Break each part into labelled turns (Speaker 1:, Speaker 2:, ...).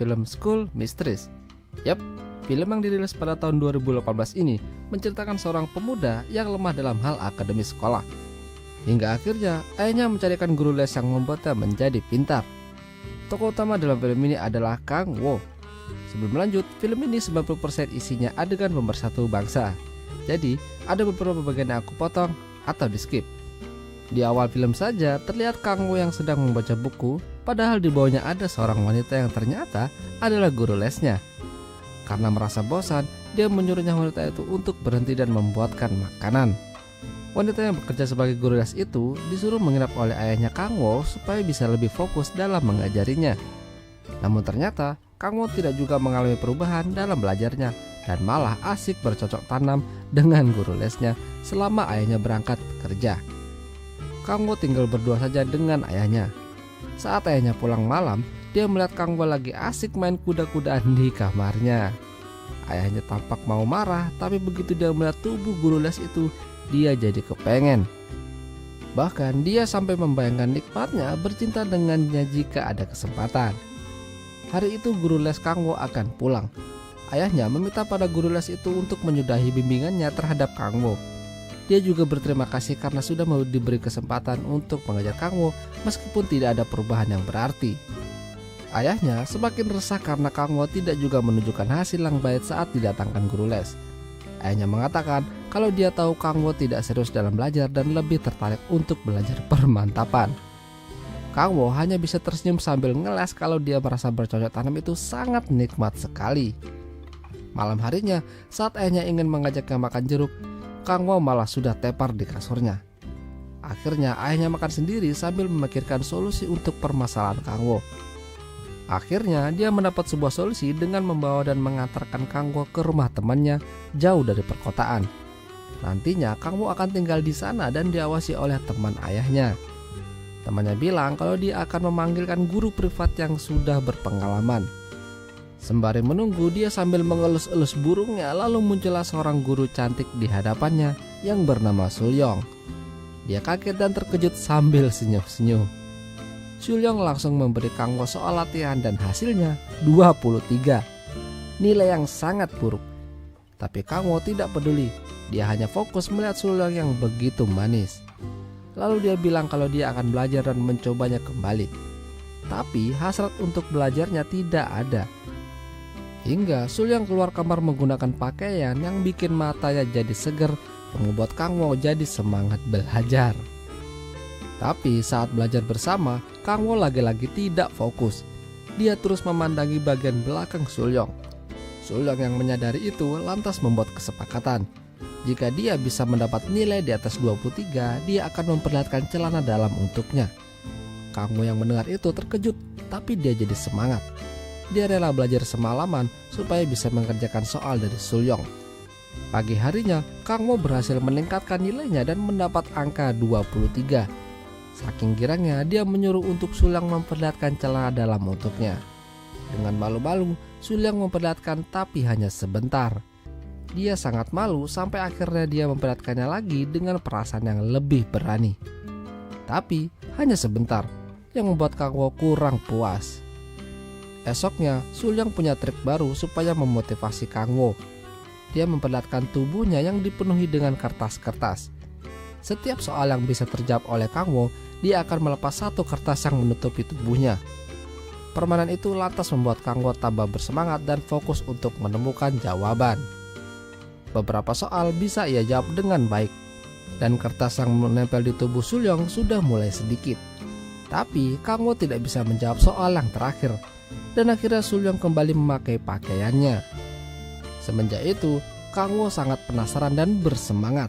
Speaker 1: film School Mistress. Yap, film yang dirilis pada tahun 2018 ini menceritakan seorang pemuda yang lemah dalam hal akademis sekolah. Hingga akhirnya ayahnya mencarikan guru les yang membuatnya menjadi pintar. Tokoh utama dalam film ini adalah Kang Wo. Sebelum lanjut, film ini 90% isinya adegan pemersatu bangsa. Jadi, ada beberapa bagian yang aku potong atau di skip. Di awal film saja terlihat Kang Wo yang sedang membaca buku, padahal di bawahnya ada seorang wanita yang ternyata adalah guru lesnya. Karena merasa bosan, dia menyuruhnya wanita itu untuk berhenti dan membuatkan makanan. Wanita yang bekerja sebagai guru les itu disuruh menginap oleh ayahnya Kang Wo supaya bisa lebih fokus dalam mengajarinya. Namun ternyata Kang Wo tidak juga mengalami perubahan dalam belajarnya dan malah asik bercocok tanam dengan guru lesnya selama ayahnya berangkat kerja. Kang Wo tinggal berdua saja dengan ayahnya. Saat ayahnya pulang malam, dia melihat Kang Wo lagi asik main kuda-kudaan di kamarnya. Ayahnya tampak mau marah, tapi begitu dia melihat tubuh guru les itu, dia jadi kepengen. Bahkan dia sampai membayangkan nikmatnya bercinta dengannya jika ada kesempatan. Hari itu guru les Kang Wo akan pulang. Ayahnya meminta pada guru les itu untuk menyudahi bimbingannya terhadap Kang Wo. Dia juga berterima kasih karena sudah mau diberi kesempatan untuk mengajar Kang Wo meskipun tidak ada perubahan yang berarti. Ayahnya semakin resah karena Kang Wo tidak juga menunjukkan hasil yang baik saat didatangkan guru les. Ayahnya mengatakan kalau dia tahu Kang Wo tidak serius dalam belajar dan lebih tertarik untuk belajar permantapan. Kang Wo hanya bisa tersenyum sambil ngeles kalau dia merasa bercocok tanam itu sangat nikmat sekali. Malam harinya, saat ayahnya ingin mengajaknya makan jeruk, Kang Wo malah sudah tepar di kasurnya. Akhirnya ayahnya makan sendiri sambil memikirkan solusi untuk permasalahan Kang Wo. Akhirnya dia mendapat sebuah solusi dengan membawa dan mengantarkan Kang Wo ke rumah temannya jauh dari perkotaan. Nantinya Kang Wo akan tinggal di sana dan diawasi oleh teman ayahnya. Temannya bilang kalau dia akan memanggilkan guru privat yang sudah berpengalaman. Sembari menunggu, dia sambil mengelus-elus burungnya, lalu muncullah seorang guru cantik di hadapannya yang bernama Sulyong. Dia kaget dan terkejut sambil senyum-senyum. Sulyong langsung memberi Kang Wo soal latihan dan hasilnya 23. Nilai yang sangat buruk. Tapi Kang Wo tidak peduli. Dia hanya fokus melihat Sulyong yang begitu manis. Lalu dia bilang kalau dia akan belajar dan mencobanya kembali. Tapi hasrat untuk belajarnya tidak ada. Hingga Sulyong keluar kamar menggunakan pakaian yang bikin matanya jadi seger, yang membuat Kang Wo jadi semangat belajar. Tapi saat belajar bersama, Kang Wo lagi-lagi tidak fokus. Dia terus memandangi bagian belakang Sulyong. Sulyong yang menyadari itu lantas membuat kesepakatan. Jika dia bisa mendapat nilai di atas 23, dia akan memperlihatkan celana dalam untuknya. Kang Wo yang mendengar itu terkejut, tapi dia jadi semangat. Dia rela belajar semalaman supaya bisa mengerjakan soal dari Sulyong. Pagi harinya, Kang Wo berhasil meningkatkan nilainya dan mendapat angka 23. Saking girangnya, dia menyuruh untuk Sulyong memperlihatkan celana dalam untuknya. Dengan malu-malu, Sulyong memperlihatkan tapi hanya sebentar. Dia sangat malu sampai akhirnya dia memperlihatkannya lagi dengan perasaan yang lebih berani. Tapi hanya sebentar, yang membuat Kang Wo kurang puas. Esoknya, Sulyong punya trik baru supaya memotivasi Kang Wo. Dia memperlihatkan tubuhnya yang dipenuhi dengan kertas-kertas. Setiap soal yang bisa terjawab oleh Kang Wo, dia akan melepas satu kertas yang menutupi tubuhnya. Permainan itu lantas membuat Kang Wo tambah bersemangat dan fokus untuk menemukan jawaban. Beberapa soal bisa ia jawab dengan baik, dan kertas yang menempel di tubuh Sulyong sudah mulai sedikit. Tapi Kang Wo tidak bisa menjawab soal yang terakhir, dan akhirnya Sulyong kembali memakai pakaiannya. Semenjak itu, Kang Wo sangat penasaran dan bersemangat.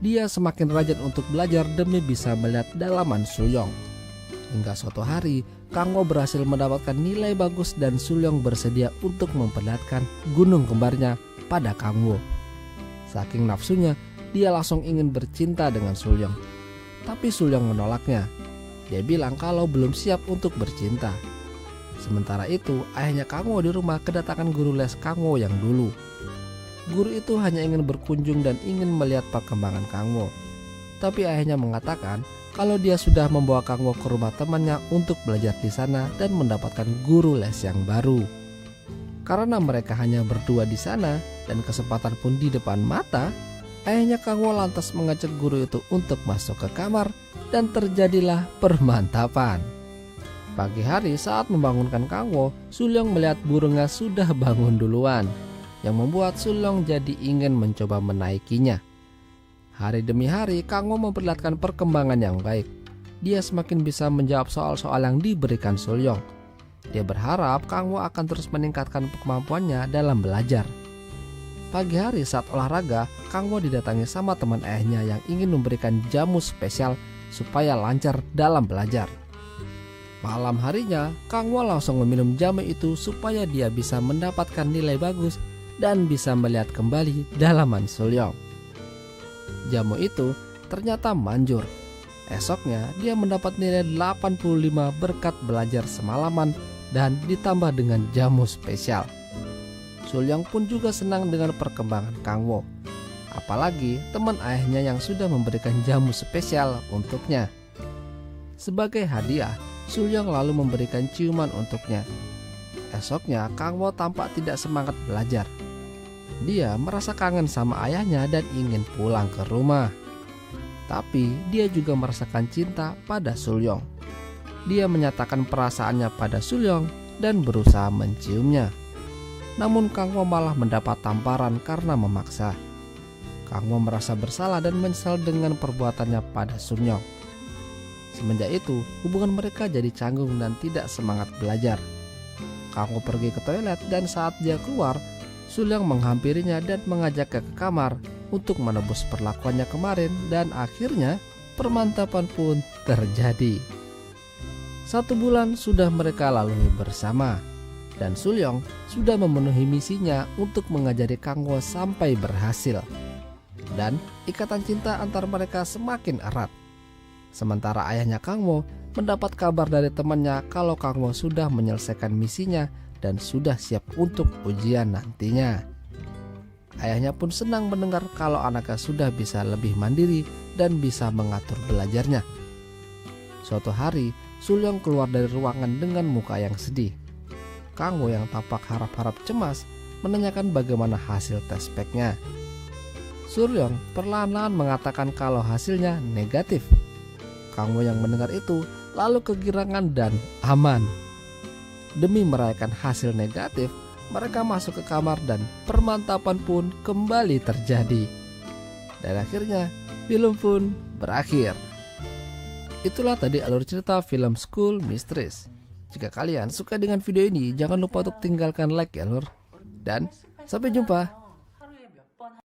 Speaker 1: Dia semakin rajin untuk belajar demi bisa melihat dalaman Sulyong. Hingga suatu hari, Kang Wo berhasil mendapatkan nilai bagus dan Sulyong bersedia untuk memperlihatkan gunung kembarnya pada Kang Wo. Saking nafsunya, dia langsung ingin bercinta dengan Sulyong. Tapi Sulyong menolaknya. Dia bilang kalau belum siap untuk bercinta. Sementara itu, ayahnya Kang Wo di rumah kedatangan guru les Kang Wo yang dulu. Guru itu hanya ingin berkunjung dan ingin melihat perkembangan Kang Wo. Tapi ayahnya mengatakan kalau dia sudah membawa Kangwo ke rumah temannya untuk belajar di sana dan mendapatkan guru les yang baru. Karena mereka hanya berdua di sana dan kesempatan pun di depan mata, ayahnya Kangwo lantas mengajak guru itu untuk masuk ke kamar dan terjadilah permantapan. Pagi hari saat membangunkan Kangwo, Sulyong melihat burungnya sudah bangun duluan, yang membuat Sulyong jadi ingin mencoba menaikinya. Hari demi hari, Kangwo memperlihatkan perkembangan yang baik. Dia semakin bisa menjawab soal-soal yang diberikan Sulyong. Dia berharap Kangwo akan terus meningkatkan kemampuannya dalam belajar. Pagi hari saat olahraga, Kangwo didatangi sama teman ayahnya yang ingin memberikan jamu spesial supaya lancar dalam belajar. Malam harinya, Kangwo langsung meminum jamu itu supaya dia bisa mendapatkan nilai bagus dan bisa melihat kembali dalaman Sulyong. Jamu itu ternyata manjur. Esoknya dia mendapat nilai 85 berkat belajar semalaman dan ditambah dengan jamu spesial. Sulyong pun juga senang dengan perkembangan Kangwo. Apalagi teman ayahnya yang sudah memberikan jamu spesial untuknya. Sebagai hadiah, Sulyong lalu memberikan ciuman untuknya. Esoknya Kangwo tampak tidak semangat belajar. Dia merasa kangen sama ayahnya dan ingin pulang ke rumah. Tapi dia juga merasakan cinta pada Sulyong. Dia menyatakan perasaannya pada Sulyong dan berusaha menciumnya. Namun Kangwo malah mendapat tamparan karena memaksa. Kangwo merasa bersalah dan menyesal dengan perbuatannya pada Sulyong. Semenjak itu, hubungan mereka jadi canggung dan tidak semangat belajar. Kangwo pergi ke toilet dan saat dia keluar, Sulyong menghampirinya dan mengajaknya ke kamar untuk menebus perlakuannya kemarin dan akhirnya permantapan pun terjadi. 1 bulan sudah mereka lalui bersama dan Sulyong sudah memenuhi misinya untuk mengajari Kangwo sampai berhasil. Dan ikatan cinta antar mereka semakin erat. Sementara ayahnya Kangwo mendapat kabar dari temannya kalau Kangwo sudah menyelesaikan misinya dan sudah siap untuk ujian nantinya. Ayahnya pun senang mendengar kalau anaknya sudah bisa lebih mandiri dan bisa mengatur belajarnya. Suatu hari, Sulyong keluar dari ruangan dengan muka yang sedih. Kangwo yang tampak harap-harap cemas menanyakan bagaimana hasil tes speknya. Sulyong perlahan-lahan mengatakan kalau hasilnya negatif. Kangwo yang mendengar itu lalu kegirangan dan aman. Demi merayakan hasil negatif, mereka masuk ke kamar dan permantapan pun kembali terjadi. Dan akhirnya film pun berakhir. Itulah tadi alur cerita film School Mistress. Jika kalian suka dengan video ini, jangan lupa untuk tinggalkan like ya lur. Dan sampai jumpa.